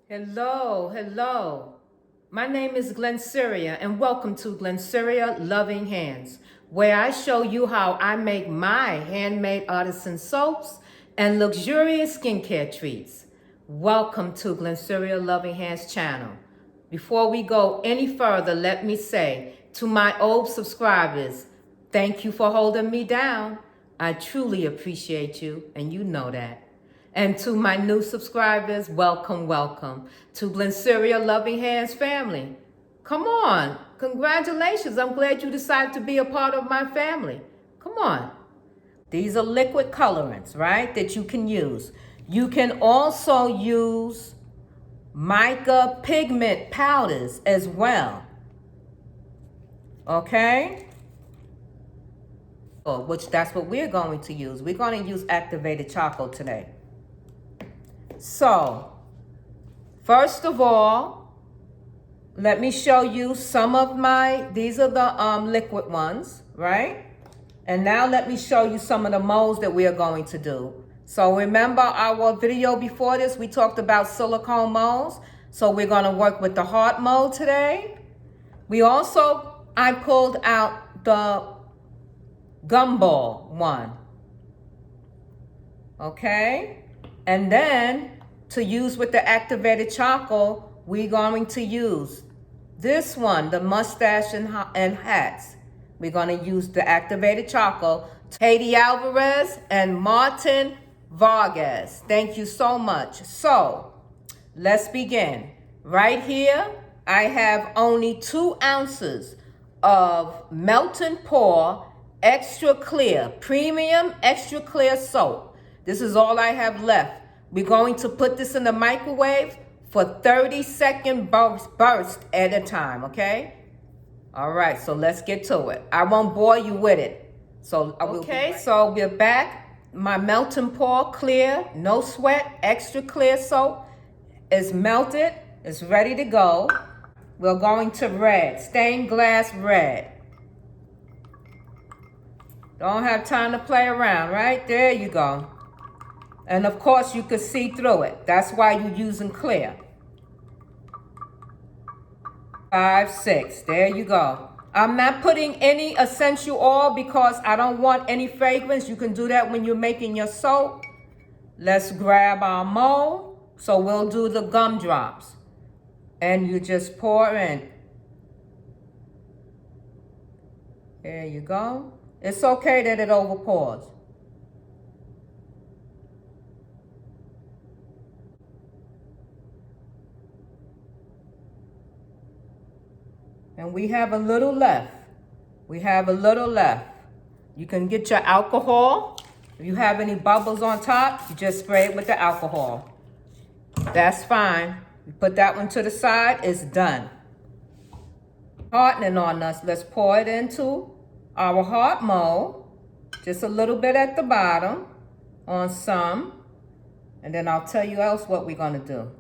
Hello, hello. My name is Glennceria and welcome to Glennceria Loving Hands, where I show you how I make my handmade artisan soaps and luxurious skincare treats. Welcome to Glennceria Loving Hands channel. Before we go any further, let me say to my old subscribers, thank you for holding me down. I truly appreciate you, and you know that. And to my new subscribers, welcome, welcome to Glennceria Loving Hands family. Come on, congratulations. I'm glad you decided to be a part of my family. Come on. These are liquid colorants, right, that you can use. You can also use mica pigment powders as well. Okay? Which that's what we're going to use. We're going to use activated charcoal today. So, first of all, let me show you some of these are the liquid ones, right? And now let me show you some of the molds that we are going to do. So remember our video before this, we talked about silicone molds. So we're gonna work with the heart mold today. I pulled out the gumball one, okay? And then to use with the activated charcoal, we're going to use this one, the mustache and hats. We're going to use the activated charcoal. Haydee Alvarez and Martin Vargas. Thank you so much. So let's begin. Right here, I have only 2 ounces of melt and pour extra clear, premium extra clear soap. This is all I have left. We're going to put this in the microwave for 30-second burst at a time, okay? All right, so let's get to it. I won't bore you with it. So so we're back. My melt and pour clear, no sweat, extra clear soap is melted. It's ready to go. We're going to red, stained glass red. Don't have time to play around, right? There you go. And of course, you could see through it. That's why you're using clear. 5, 6, there you go. I'm not putting any essential oil because I don't want any fragrance. You can do that when you're making your soap. Let's grab our mold. So we'll do the gumdrops. And you just pour in. There you go. It's okay that it overpours. And we have a little left. We have a little left. You can get your alcohol. If you have any bubbles on top, you just spray it with the alcohol. That's fine. You put that one to the side, it's done. Hardening on us, let's pour it into our heart mold. Just a little bit at the bottom on some. And then I'll tell you else what we're gonna do.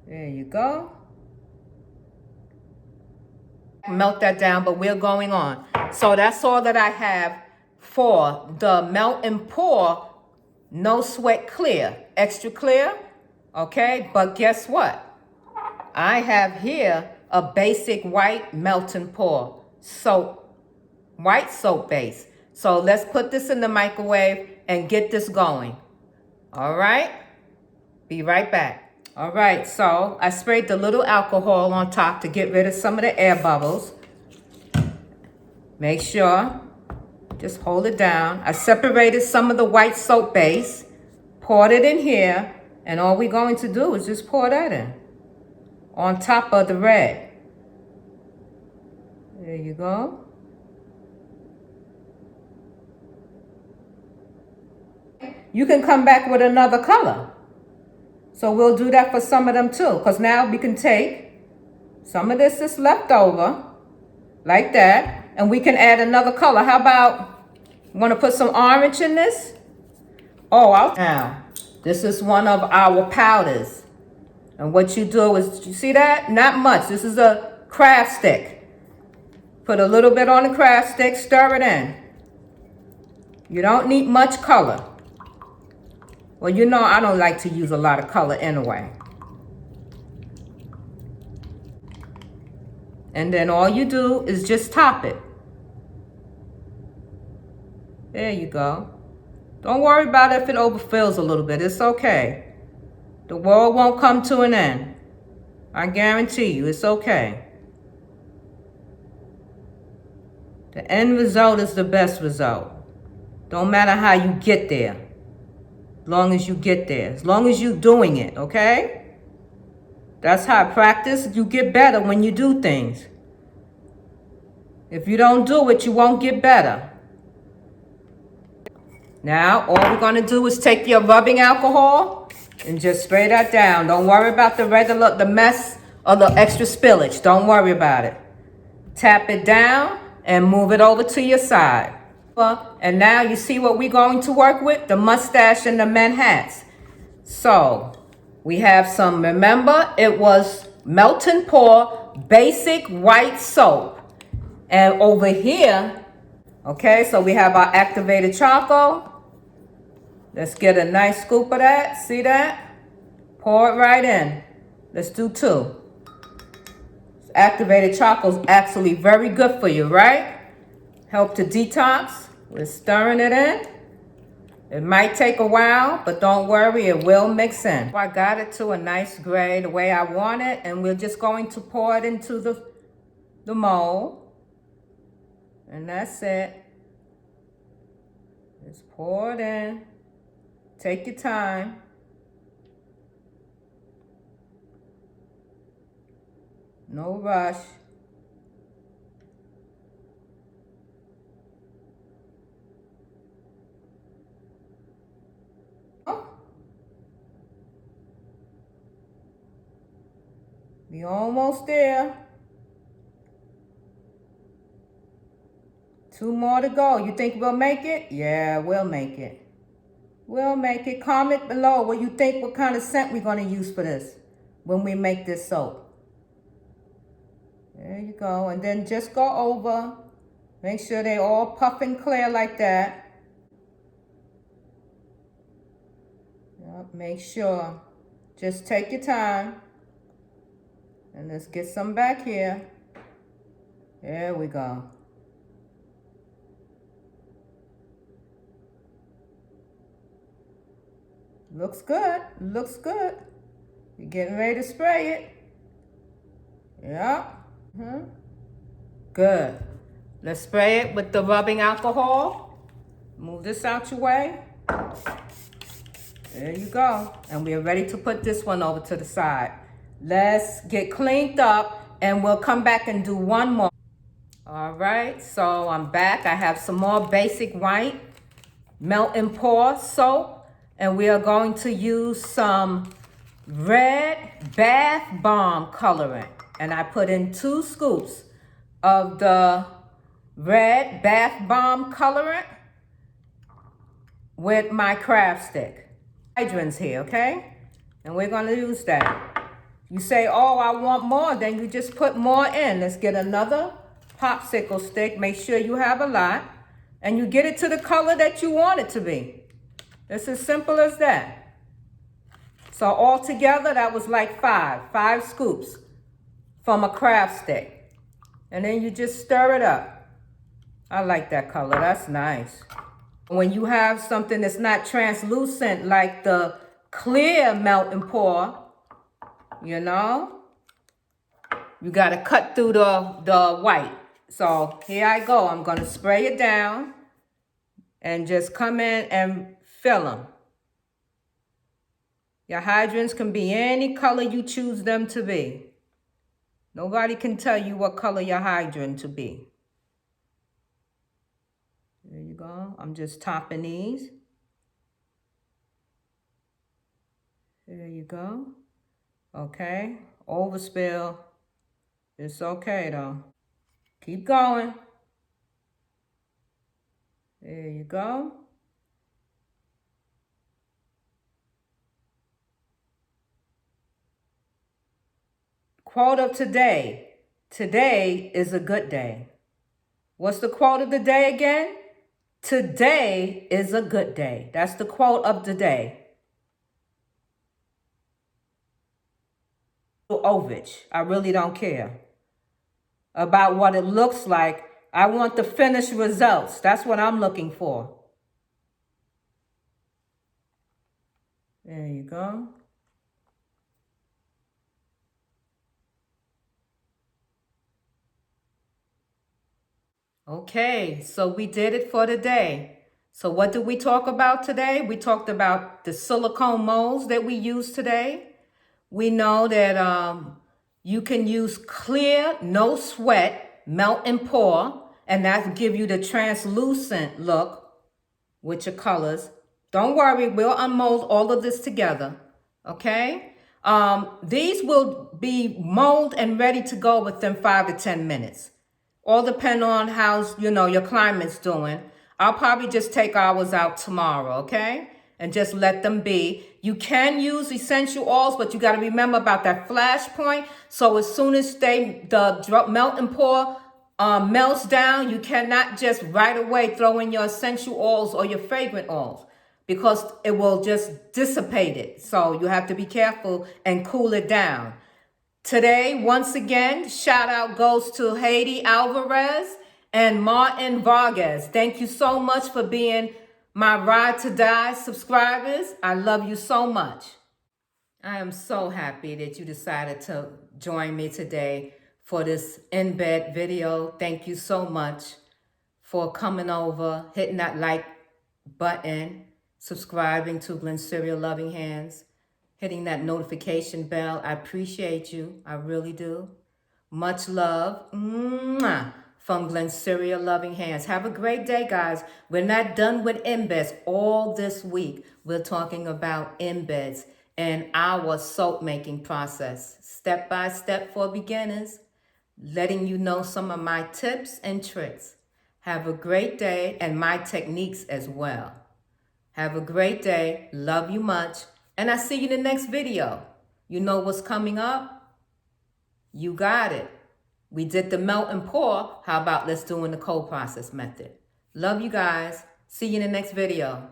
There you go. Melt that down, but we're going on. So that's all that I have for the melt and pour, no sweat clear, extra clear, okay? But guess what? I have here a basic white melt and pour soap, white soap base. So let's put this in the microwave and get this going. All right? Be right back. All right, so I sprayed the little alcohol on top to get rid of some of the air bubbles. Make sure, just hold it down. I separated some of the white soap base, poured it in here, and all we're going to do is just pour that in on top of the red. There you go. You can come back with another color. So we'll do that for some of them too, because now we can take some of this that's left over, like that, and we can add another color. How about, you want to put some orange in this? Now, this is one of our powders. And what you do is, you see that? Not much. This is a craft stick. Put a little bit on the craft stick, stir it in. You don't need much color. Well, you know I don't like to use a lot of color anyway. And then all you do is just top it. There you go. Don't worry about it if it overfills a little bit. It's okay. The world won't come to an end. I guarantee you, it's okay. The end result is the best result. Don't matter how you get there. As long as you get there. As long as you're doing it, okay? That's how I practice. You get better when you do things. If you don't do it, you won't get better. Now, all we're going to do is take your rubbing alcohol and just spray that down. Don't worry about the mess or the extra spillage. Don't worry about it. Tap it down and move it over to your side. And now you see what we're going to work with? The mustache and the men hats. So, we have some, remember, it was melt and pour basic white soap. And over here, okay, so we have our activated charcoal. Let's get a nice scoop of that. See that? Pour it right in. Let's do 2. Activated charcoal is actually very good for you, right? Help to detox. We're stirring it in. It might take a while, but don't worry, it will mix in. So I got it to a nice gray, the way I want it, and we're just going to pour it into the mold. And that's it. Just pour it in. Take your time. No rush. We almost there. 2 more to go. You think we'll make it? Yeah, we'll make it. We'll make it. Comment below what you think, what kind of scent we're going to use for this when we make this soap. There you go. And then just go over. Make sure they all puff and clear like that. Yep, make sure. Just take your time. And let's get some back here. There we go. Looks good. Looks good. You're getting ready to spray it. Yeah. Good. Let's spray it with the rubbing alcohol. Move this out your way. There you go. And we're ready to put this one over to the side. Let's get cleaned up and we'll come back and do one more. All right, so I'm back. I have some more basic white melt and pour soap. And we are going to use some red bath bomb colorant. And I put in 2 scoops of the red bath bomb colorant with my craft stick. Hydrants here, okay? And we're going to use that. You say, oh, I want more, then you just put more in. Let's get another popsicle stick. Make sure you have a lot. And you get it to the color that you want it to be. It's as simple as that. So all together, that was like 5 scoops from a craft stick. And then you just stir it up. I like that color, that's nice. When you have something that's not translucent like the clear melt and pour, you know, you gotta cut through the white. So here I go, I'm gonna spray it down and just come in and fill them. Your hydrants can be any color you choose them to be. Nobody can tell you what color your hydrant to be. There you go. I'm just topping these. There you go. Okay. Overspill. It's okay though. Keep going. There you go. Quote of today. Today is a good day. What's the quote of the day again? Today is a good day. That's the quote of the day. Ovich. I really don't care. about what it looks like. I want the finished results. That's what I'm looking for. There you go. Okay, so we did it for today. So what did we talk about today? We talked about the silicone molds that we use today. We know that you can use clear, no sweat, melt and pour, and that give you the translucent look with your colors. Don't worry, we'll unmold all of this together, okay? These will be mold and ready to go within 5 to 10 minutes. All depend on how, your climate's doing. I'll probably just take ours out tomorrow, okay? And just let them be. You can use essential oils, but you got to remember about that flash point. So as soon as the melt and pour melts down, you cannot just right away throw in your essential oils or your fragrant oils because it will just dissipate it. So you have to be careful and cool it down. Today, once again, shout out goes to Haydee Alvarez and Martin Vargas. Thank you so much for being my Ride to Die subscribers. I love you so much. I am so happy that you decided to join me today for this Embed video. Thank you so much for coming over, hitting that like button, subscribing to Glennceria Loving Hands, hitting that notification bell. I appreciate you. I really do. Much love. Mwah, from Glennceria Loving Hands. Have a great day, guys. We're not done with embeds. All this week, we're talking about embeds and our soap making process. Step by step for beginners. Letting you know some of my tips and tricks. Have a great day and my techniques as well. Have a great day. Love you much. And I see you in the next video. You know what's coming up? You got it. We did the melt and pour. How about let's do in the cold process method? Love you guys. See you in the next video.